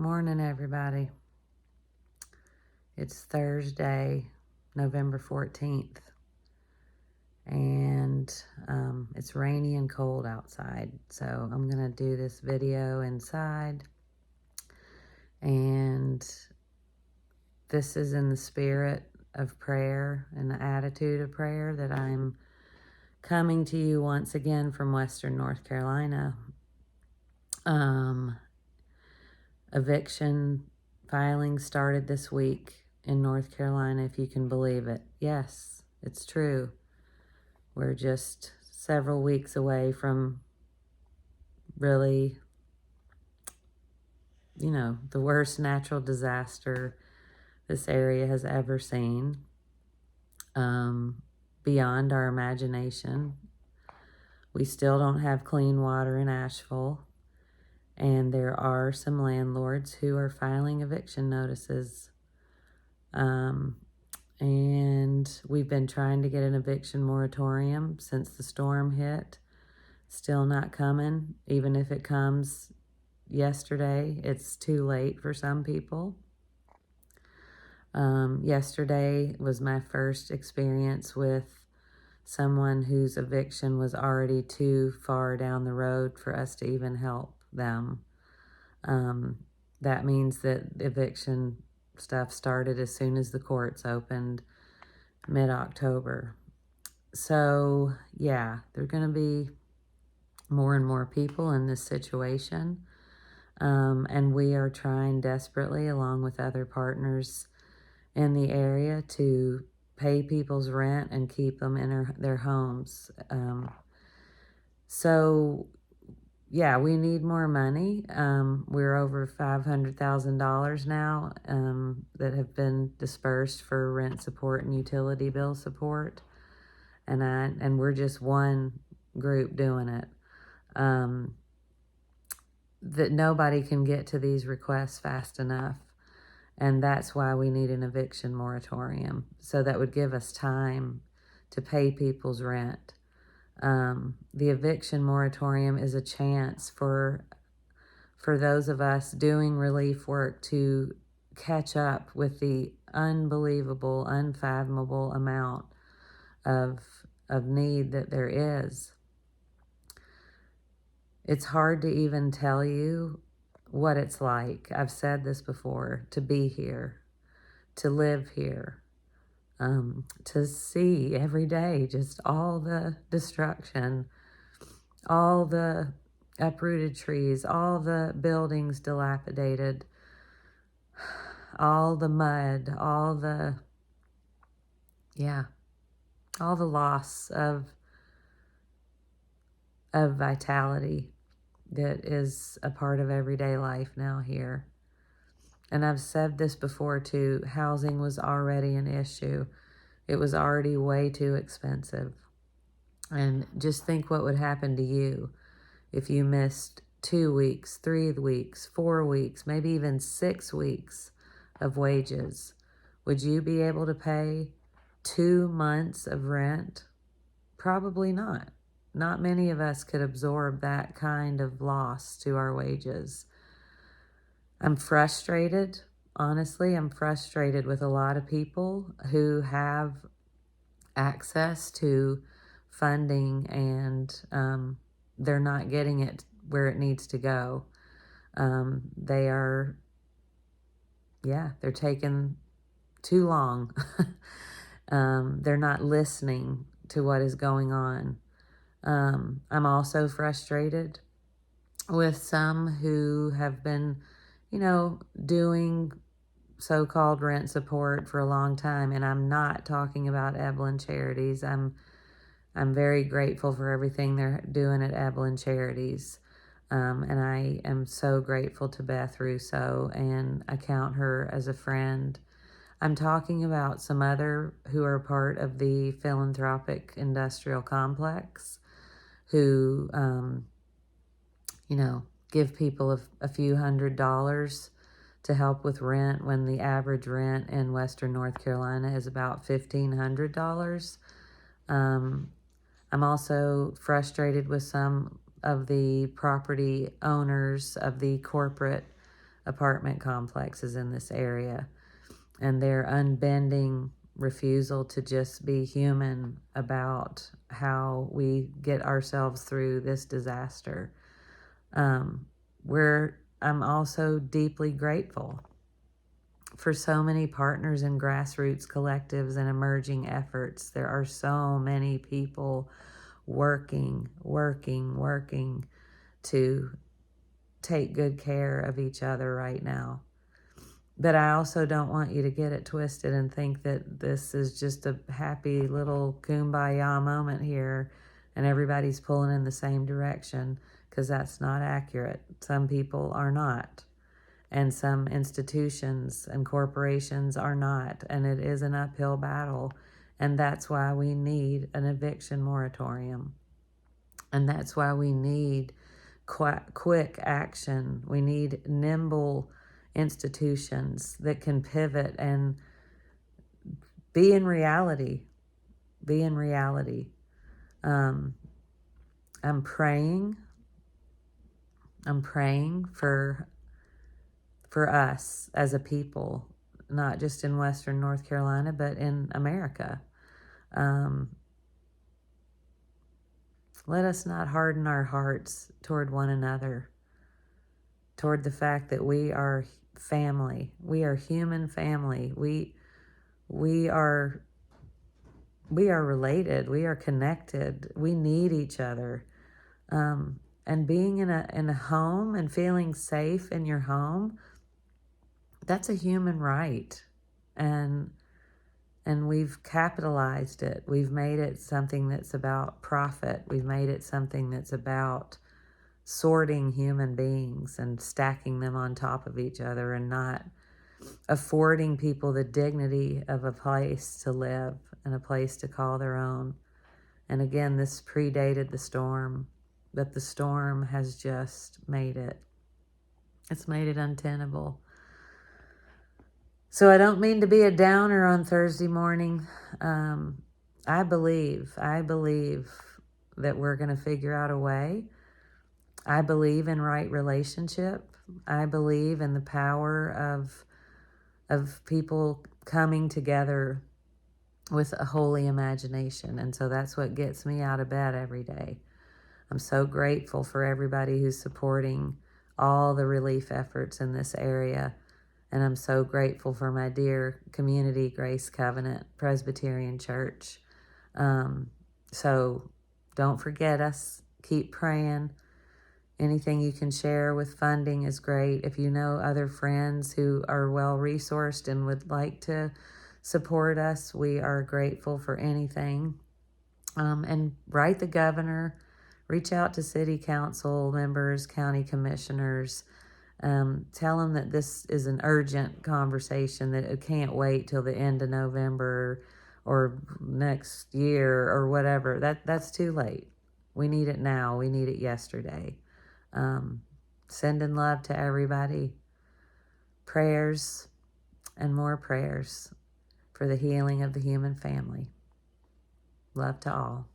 Morning, everybody. It's Thursday, November 14th, and it's rainy and cold outside, so I'm going to do this video inside, and this is in the spirit of prayer and the attitude of prayer that I'm coming to you once again from Western North Carolina. Eviction filing started this week in North Carolina, if you can believe it. Yes, it's true. We're just several weeks away from really, the worst natural disaster this area has ever seen. Beyond our imagination. We still don't have clean water in Asheville. And there are some landlords who are filing eviction notices. And we've been trying to get an eviction moratorium since the storm hit. Still not coming. Even if it comes yesterday, it's too late for some people. Yesterday was my first experience with someone whose eviction was already too far down the road for us to even help them. That means that eviction stuff started as soon as the courts opened mid-October. So, yeah, there are going to be more and more people in this situation. And we are trying desperately, along with other partners in the area, to pay people's rent and keep them in their homes. So, yeah, we need more money. We're over $500,000 now that have been dispersed for rent support and utility bill support. And we're just one group doing it. That nobody can get to these requests fast enough. And that's why we need an eviction moratorium. So that would give us time to pay people's rent. The eviction moratorium is a chance for those of us doing relief work to catch up with the unbelievable, unfathomable amount of need that there is. It's hard to even tell you what it's like. I've said this before, to be here, to live here. To see every day just all the destruction, all the uprooted trees, all the buildings dilapidated, all the mud, all the loss of vitality that is a part of everyday life now here. And I've said this before too, housing was already an issue. It was already way too expensive. And just think what would happen to you if you missed 2 weeks, 3 weeks, 4 weeks, maybe even 6 weeks of wages. Would you be able to pay 2 months of rent? Probably not. Not many of us could absorb that kind of loss to our wages. I'm frustrated. Honestly, I'm frustrated with a lot of people who have access to funding and they're not getting it where it needs to go. They're taking too long. They're not listening to what is going on. I'm also frustrated with some who have been doing so-called rent support for a long time, and I'm not talking about Evelyn Charities. I'm very grateful for everything they're doing at Evelyn Charities, and I am so grateful to Beth Russo, and I count her as a friend. I'm talking about some other who are part of the philanthropic industrial complex who, give people a few $100s to help with rent when the average rent in Western North Carolina is about $1,500. I'm also frustrated with some of the property owners of the corporate apartment complexes in this area, and their unbending refusal to just be human about how we get ourselves through this disaster. I'm also deeply grateful for so many partners in grassroots collectives and emerging efforts. There are so many people working to take good care of each other right now. But I also don't want you to get it twisted and think that this is just a happy little kumbaya moment here and everybody's pulling in the same direction, because that's not accurate. Some people are not, and some institutions and corporations are not, and it is an uphill battle. And that's why we need an eviction moratorium. And that's why we need quick action. We need nimble institutions that can pivot and be in reality. Be in reality. I'm praying for us as a people, not just in Western North Carolina, but in America. Let us not harden our hearts toward one another, toward the fact that we are family. We are human family. We are related. We are connected. We need each other. And being in a home and feeling safe in your home, that's a human right. And we've capitalized it. We've made it something that's about profit. We've made it something that's about sorting human beings and stacking them on top of each other, and not affording people the dignity of a place to live and a place to call their own. And again, this predated the storm, but the storm has just made it. It's made it untenable. So I don't mean to be a downer on Thursday morning. I believe that we're going to figure out a way. I believe in right relationship. I believe in the power of people coming together with a holy imagination. And so that's what gets me out of bed every day. I'm so grateful for everybody who's supporting all the relief efforts in this area. And I'm so grateful for my dear community, Grace Covenant Presbyterian Church. So don't forget us. Keep praying. Anything you can share with funding is great. If you know other friends who are well-resourced and would like to support us, we are grateful for anything. And write the governor. Reach out to city council members, county commissioners. Tell them that this is an urgent conversation, that it can't wait till the end of November or next year or whatever. That's too late. We need it now. We need it yesterday. Sending love to everybody. Prayers and more prayers for the healing of the human family. Love to all.